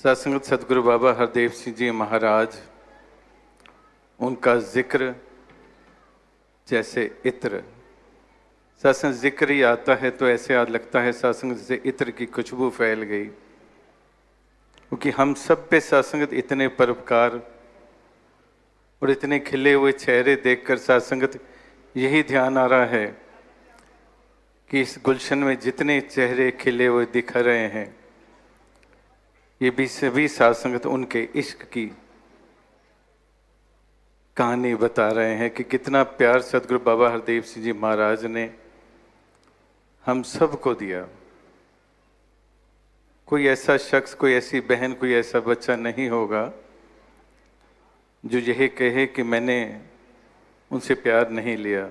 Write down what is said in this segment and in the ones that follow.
सत्संगत सदगुरु बाबा हरदेव सिंह जी महाराज, उनका जिक्र जैसे इत्र। सत्संग जिक्र ही आता है तो ऐसे आज लगता है सत्संग जैसे इत्र की खुशबू फैल गई, क्योंकि हम सब पे सत्संगत इतने परोपकार और इतने खिले हुए चेहरे देखकर सत्संगत यही ध्यान आ रहा है कि इस गुलशन में जितने चेहरे खिले हुए दिख रहे हैं ये भी सभी सत्संगत उनके इश्क की कहानी बता रहे हैं कि कितना प्यार सदगुरु बाबा हरदेव सिंह जी महाराज ने हम सबको दिया। कोई ऐसा शख्स, कोई ऐसी बहन, कोई ऐसा बच्चा नहीं होगा जो यही कहे कि मैंने उनसे प्यार नहीं लिया,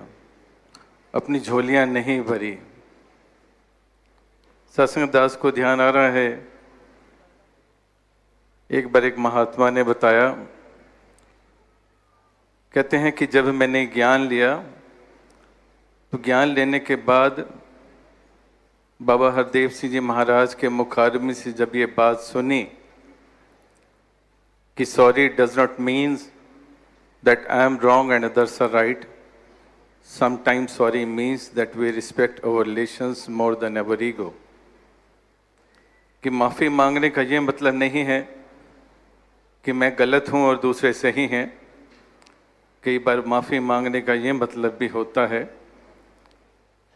अपनी झोलियां नहीं भरी। सत्संग दास को ध्यान आ रहा है, एक बार एक महात्मा ने बताया, कहते हैं कि जब मैंने ज्ञान लिया तो ज्ञान लेने के बाद बाबा हरदेव सिंह जी महाराज के मुखारबिन से जब ये बात सुनी कि sorry does not means that I am wrong and others are right, sometimes sorry means that we respect our relations more than our ego. कि माफ़ी मांगने का ये मतलब नहीं है कि मैं गलत हूँ और दूसरे सही हैं। कई बार माफ़ी मांगने का ये मतलब भी होता है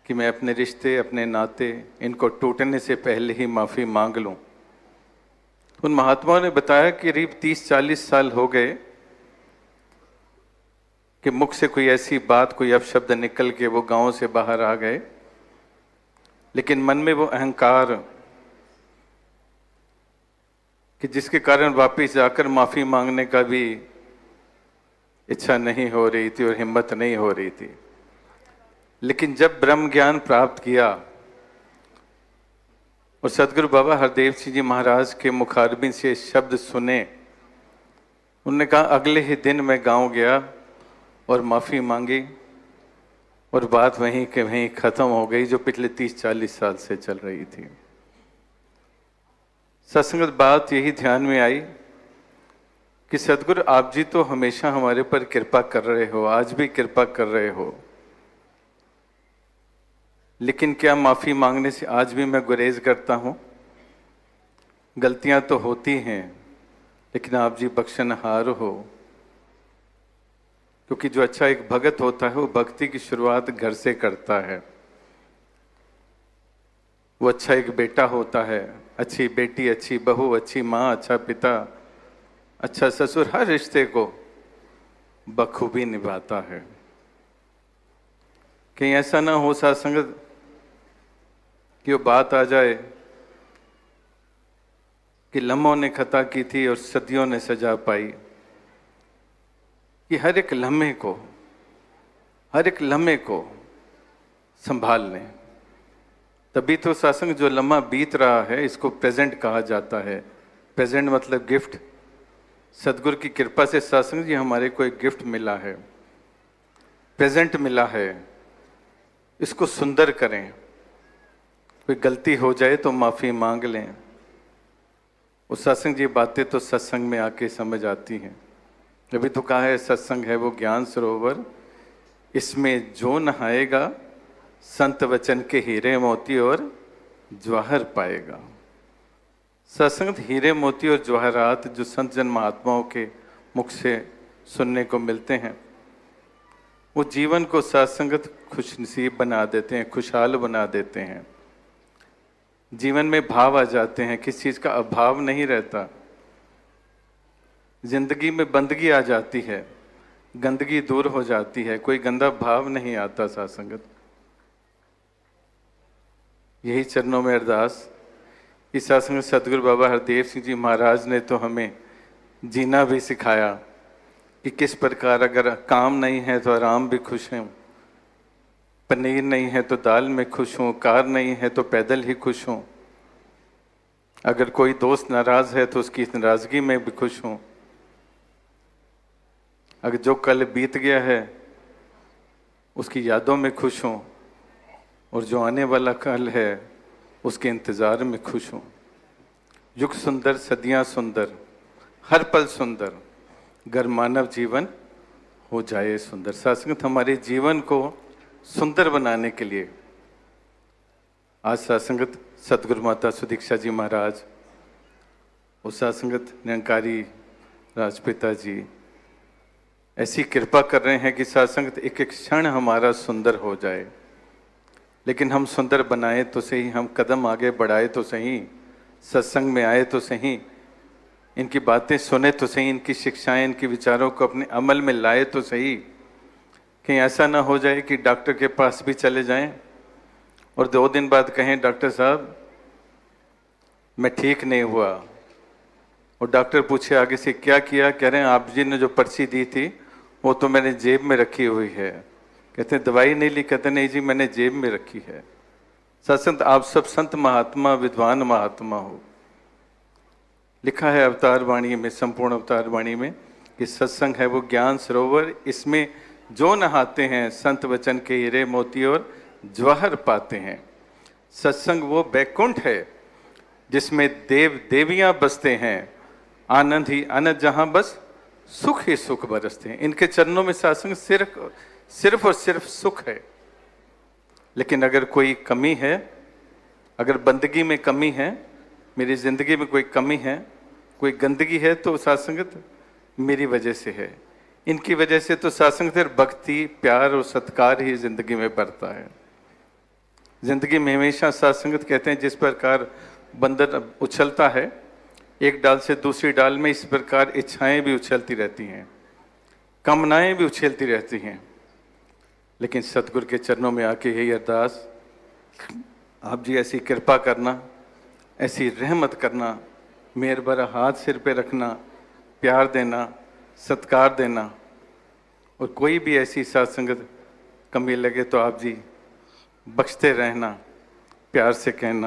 कि मैं अपने रिश्ते, अपने नाते, इनको टूटने से पहले ही माफ़ी मांग लूँ। उन महात्माओं ने बताया कि करीब 30-40 साल हो गए कि मुख से कोई ऐसी बात, कोई अपशब्द निकल के वो गांव से बाहर आ गए, लेकिन मन में वो अहंकार कि जिसके कारण वापिस जाकर माफ़ी मांगने का भी इच्छा नहीं हो रही थी और हिम्मत नहीं हो रही थी। लेकिन जब ब्रह्म ज्ञान प्राप्त किया और सदगुरु बाबा हरदेव सिंह जी महाराज के मुखारबिन से शब्द सुने, उन्होंने कहा अगले ही दिन मैं गांव गया और माफ़ी मांगी और बात वहीं के वहीं ख़त्म हो गई जो पिछले 30-40 साल से चल रही थी। सत्संगत बात यही ध्यान में आई कि सदगुरु आप जी तो हमेशा हमारे पर कृपा कर रहे हो, आज भी कृपा कर रहे हो, लेकिन क्या माफ़ी मांगने से आज भी मैं गुरेज करता हूँ? गलतियाँ तो होती हैं, लेकिन आप जी बख्शनहार हो। क्योंकि जो अच्छा एक भगत होता है वो भक्ति की शुरुआत घर से करता है। वो अच्छा एक बेटा होता है, अच्छी बेटी, अच्छी बहू, अच्छी माँ, अच्छा पिता, अच्छा ससुर, हर रिश्ते को बखूबी निभाता है। कहीं ऐसा ना हो सत्संगत कि वो बात आ जाए कि लम्हों ने खता की थी और सदियों ने सजा पाई। कि हर एक लम्हे को संभाल लें, तभी तो सत्संग जो लम्हा बीत रहा है इसको प्रेजेंट कहा जाता है। प्रेजेंट मतलब गिफ्ट। सदगुरु की कृपा से सत्संग जी हमारे को एक गिफ्ट मिला है, प्रेजेंट मिला है, इसको सुंदर करें। कोई गलती हो जाए तो माफ़ी मांग लें। उस सत्संग जी बातें तो सत्संग में आके समझ आती हैं। अभी तो कहा है सत्संग है वो ज्ञान सरोवर, इसमें जो नहाएगा संत वचन के हीरे मोती और जवाहर पाएगा। सत्संग हीरे मोती और जवाहरात जो संत जन महात्माओं के मुख से सुनने को मिलते हैं, वो जीवन को सत्संगत खुशनसीब बना देते हैं, खुशहाल बना देते हैं। जीवन में भाव आ जाते हैं, किस चीज़ का अभाव नहीं रहता। जिंदगी में बंदगी आ जाती है, गंदगी दूर हो जाती है, कोई गंदा भाव नहीं आता। सत्संगत यही चरणों में अरदास। इस सत्संग सदगुरु बाबा हरदेव सिंह जी महाराज ने तो हमें जीना भी सिखाया कि किस प्रकार अगर काम नहीं है तो आराम भी खुश हूँ, पनीर नहीं है तो दाल में खुश हूँ, कार नहीं है तो पैदल ही खुश हूँ, अगर कोई दोस्त नाराज है तो उसकी नाराजगी में भी खुश हूँ, अगर जो कल बीत गया है उसकी यादों में खुश हूँ, और जो आने वाला कल है उसके इंतज़ार में खुश हूँ। युग सुंदर सदियां सुंदर, हर पल सुंदर, गर मानव जीवन हो जाए सुंदर। साथ संगत हमारे जीवन को सुंदर बनाने के लिए आज साथ संगत सतगुरु माता सुदीक्षा जी महाराज और साथ संगत निरंकारी राजपिता जी ऐसी कृपा कर रहे हैं कि साथ संगत एक एक क्षण हमारा सुंदर हो जाए। लेकिन हम सुंदर बनाए तो सही, हम कदम आगे बढ़ाए तो सही, सत्संग में आए तो सही, इनकी बातें सुने तो सही, इनकी शिक्षाएं, इनके विचारों को अपने अमल में लाए तो सही। कहीं ऐसा ना हो जाए कि डॉक्टर के पास भी चले जाएं और 2 दिन बाद कहें डॉक्टर साहब मैं ठीक नहीं हुआ, और डॉक्टर पूछे आगे से क्या किया, कह रहे हैं आप जी ने जो पर्ची दी थी वो तो मैंने जेब में रखी हुई है। कहते हैं दवाई नहीं ली, कहते नहीं जी मैंने जेब में रखी है। सत्संत आप सब संत महात्मा विद्वान महात्मा हो। लिखा है अवतार वाणी में, संपूर्ण अवतार वाणी में कि सत्संग है वो ज्ञान सरोवर, इसमें जो नहाते हैं संत वचन के हीरे मोती और जवाहर पाते हैं। सत्संग वो बैकुंठ है जिसमें देव देवियां बसते हैं, आनंद ही आनंद, जहां बस सुख ही सुख बरसते हैं। इनके चरणों में सत्संग सिर्फ और सिर्फ सुख है। लेकिन अगर कोई कमी है, अगर बंदगी में कमी है, मेरी जिंदगी में कोई कमी है, कोई गंदगी है, तो सत्संगत मेरी वजह से है। इनकी वजह से तो सत्संगत भक्ति प्यार और सत्कार ही जिंदगी में बढ़ता है। जिंदगी में हमेशा सत्संगत कहते हैं जिस प्रकार बंदर उछलता है एक डाल से दूसरी डाल में, इस प्रकार इच्छाएं भी उछलती रहती हैं, कामनाएं भी उछलती रहती हैं। लेकिन सतगुरु के चरणों में आके यही अरदास, आप जी ऐसी कृपा करना, ऐसी रहमत करना, मेहर भरा हाथ सिर पे रखना, प्यार देना, सत्कार देना, और कोई भी ऐसी सत्संगत कमी लगे तो आप जी बख्शते रहना, प्यार से कहना।